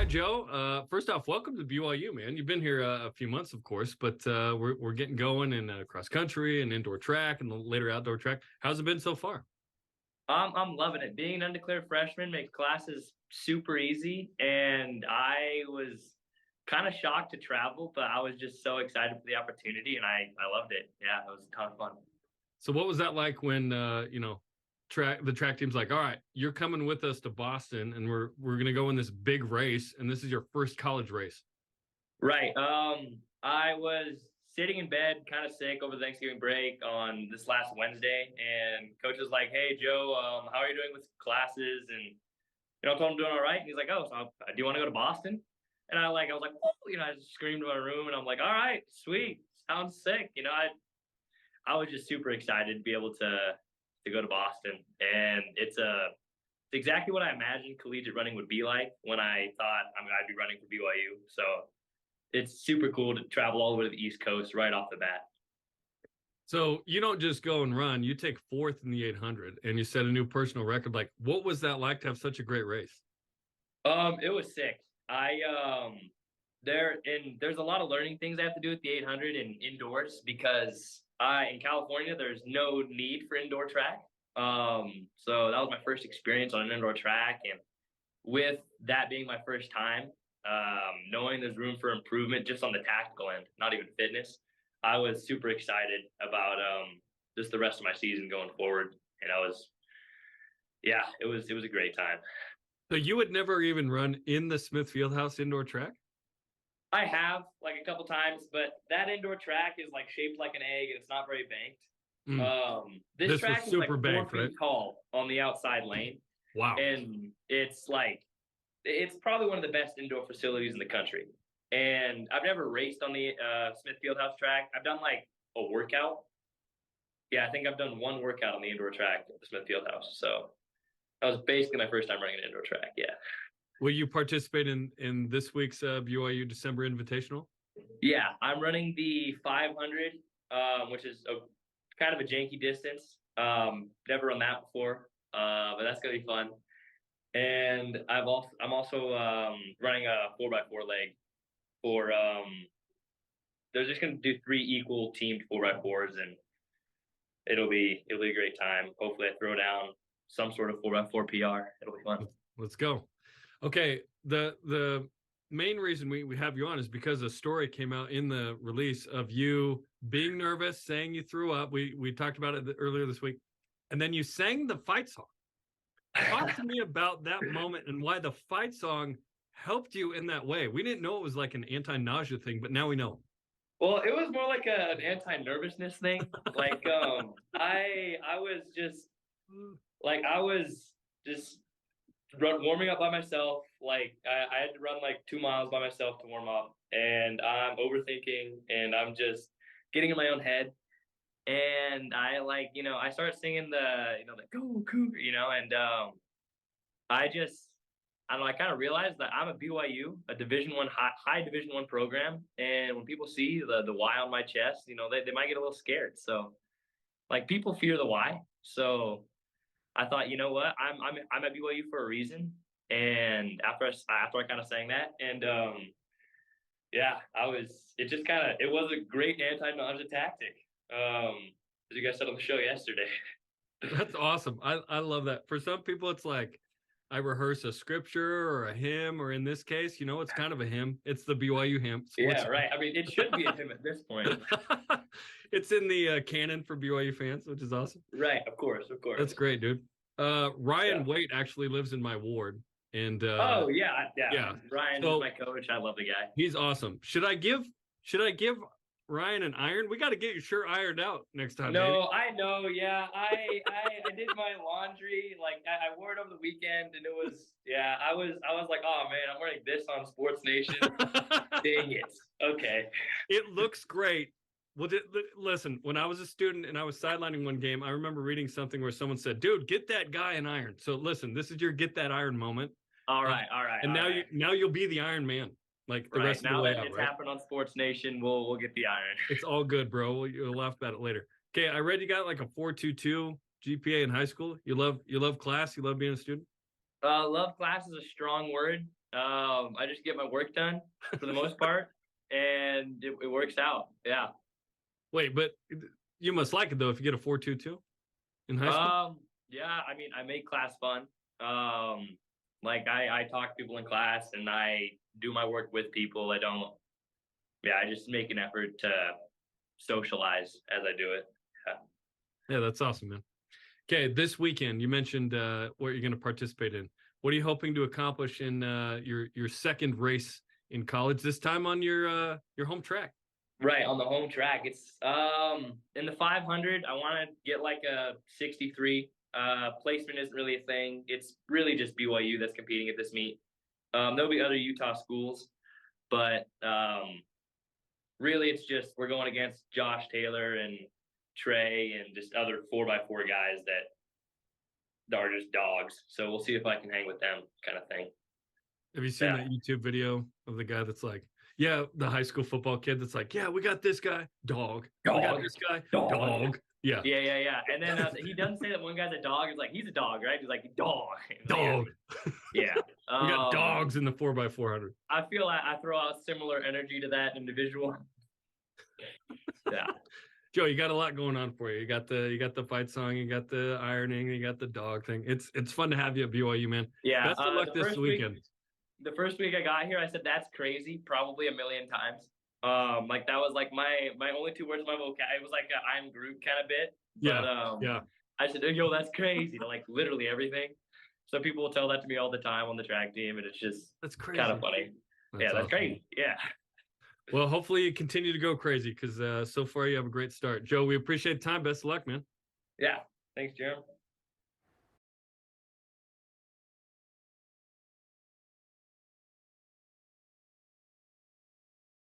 right, Joe. First off, welcome to BYU, man. You've been here a few months, of course, but we're getting going in cross country and indoor track and later outdoor track. How's it been so far? I'm loving it. Being an undeclared freshman makes classes super easy, and I was kind of shocked to travel, but I was just so excited for the opportunity, and I loved it. Yeah, it was a ton of fun. So, what was that like when the track team's like, "All right, you're coming with us to Boston, and we're gonna go in this big race, and this is your first college race." Right. I was sitting in bed, kind of sick over the Thanksgiving break on this last Wednesday, and coach was like, "Hey, Joe, how are you doing with classes?" And I told him I'm doing all right. And he's like, "Oh, so do you want to go to Boston?" And I was like, "Whoa," I just screamed in my room, and I'm like, "All right, sweet, sounds sick." I was just super excited to be able to go to Boston, and it's exactly what I imagined collegiate running would be like when I thought I'd be running for BYU. So it's super cool to travel all the way to the East Coast right off the bat. So you don't just go and run; you take fourth in the 800, and you set a new personal record. Like, what was that like to have such a great race? It was sick. There's a lot of learning things I have to do with the 800 and indoors because in California there's no need for indoor track. So that was my first experience on an indoor track, and with that being my first time, knowing there's room for improvement just on the tactical end, not even fitness, I was super excited about just the rest of my season going forward, and it was a great time. So you would never even run in the Smith Fieldhouse indoor track? I have like a couple times, but that indoor track is like shaped like an egg and it's not very banked. This This was track is like super 4 banked, feet right? tall on the outside lane, Wow. and it's probably one of the best indoor facilities in the country. And I've never raced on the Smith Fieldhouse track. I've done like a workout. Yeah, I think I've done one workout on the indoor track at the Smith Fieldhouse. So that was basically my first time running an indoor track. Yeah. Will you participate in this week's BYU December Invitational? Yeah, I'm running the 500, which is kind of a janky distance. Never run that before, but that's gonna be fun. And I'm also running a 4x4 leg for they're just gonna do 3 equal teamed 4x4s, and it'll be a great time. Hopefully, I throw down some sort of 4x4 PR. It'll be fun. Let's go. Okay, the main reason we have you on is because a story came out in the release of you being nervous, saying you threw up. We talked about it earlier this week, and then you sang the fight song. Talk to me about that moment and why the fight song helped you in that way. We didn't know it was like an anti-nausea thing, but now we know. Well, it was more like an anti-nervousness thing. Like I was just warming up by myself. Like I had to run like 2 miles by myself to warm up, and I'm overthinking, and I'm just getting in my own head. And I started singing the go Cougar, and I don't know, I kind of realized that I'm a BYU, a Division I high Division I program, and when people see the Y on my chest, they might get a little scared. So like people fear the Y, so I thought, you know what, I'm at BYU for a reason. And after I kind of sang that, and yeah, it was a great anti-nausea tactic. As you guys said on the show yesterday. That's awesome. I love that. For some people, it's like I rehearse a scripture or a hymn, or in this case, it's kind of a hymn. It's the BYU hymn. Yeah, right. I mean, it should be a hymn at this point. It's in the canon for BYU fans, which is awesome. Right, of course. That's great, dude. Ryan Waite actually lives in my ward, and oh yeah. Ryan is my coach. I love the guy. He's awesome. Should I give Ryan an iron? We got to get your shirt ironed out next time. No, baby. I know. Yeah, I did my laundry. Like I wore it over the weekend, and it was I was like, oh man, I'm wearing this on Sports Nation. Dang it. Okay. It looks great. Well, listen, when I was a student and I was sidelining one game, I remember reading something where someone said, dude, get that guy an iron. So listen, this is your get that iron moment. All right. And now you'll be the Iron Man, like the rest of the way out, it's happened on Sports Nation. We'll get the iron. It's all good, bro. You'll laugh about it later. Okay, I read you got like a 4.22 GPA in high school. You love class. You love being a student. Love class is a strong word. I just get my work done for the most part, and it works out. Yeah. Wait, but you must like it though if you get a 4.22 in high school. Yeah. I mean, I make class fun. Like I talk to people in class, and I do my work with people. I don't. Yeah, I just make an effort to socialize as I do it. Yeah. Yeah, that's awesome, man. Okay, this weekend you mentioned what you're going to participate in. What are you hoping to accomplish in your second race in college? This time on your home track. Right, on the home track. It's in the 500. I want to get like a 63. Placement isn't really a thing. It's really just BYU that's competing at this meet. There'll be other Utah schools, but really it's just we're going against Josh Taylor and Trey and just other 4x4 guys that are just dogs. So we'll see if I can hang with them, kind of thing. Have you seen that YouTube video of the guy that's like, yeah, the high school football kid that's like, yeah, we got this guy, dog. We got this guy, dog. Yeah. Yeah. And then he doesn't say that one guy's a dog. He's like, he's a dog, right? He's like, dog. Dog. Yeah. We got dogs in the 4x400. I feel like I throw out similar energy to that individual. Yeah. Joe, you got a lot going on for you. You got the fight song, you got the ironing, you got the dog thing. It's fun to have you at BYU, man. Yeah. Best of luck this weekend. The first week I got here, I said that's crazy, probably a million times. Like that was like my only two words in my vocab. It was like a I'm Groot kind of bit. But, yeah. I said, yo, that's crazy. Like literally everything. So people will tell that to me all the time on the track team, and it's just that's crazy. Kind of funny. That's awesome. Crazy. Yeah. Well, hopefully you continue to go crazy because so far you have a great start. Joe, we appreciate the time. Best of luck, man. Yeah. Thanks, Jarom.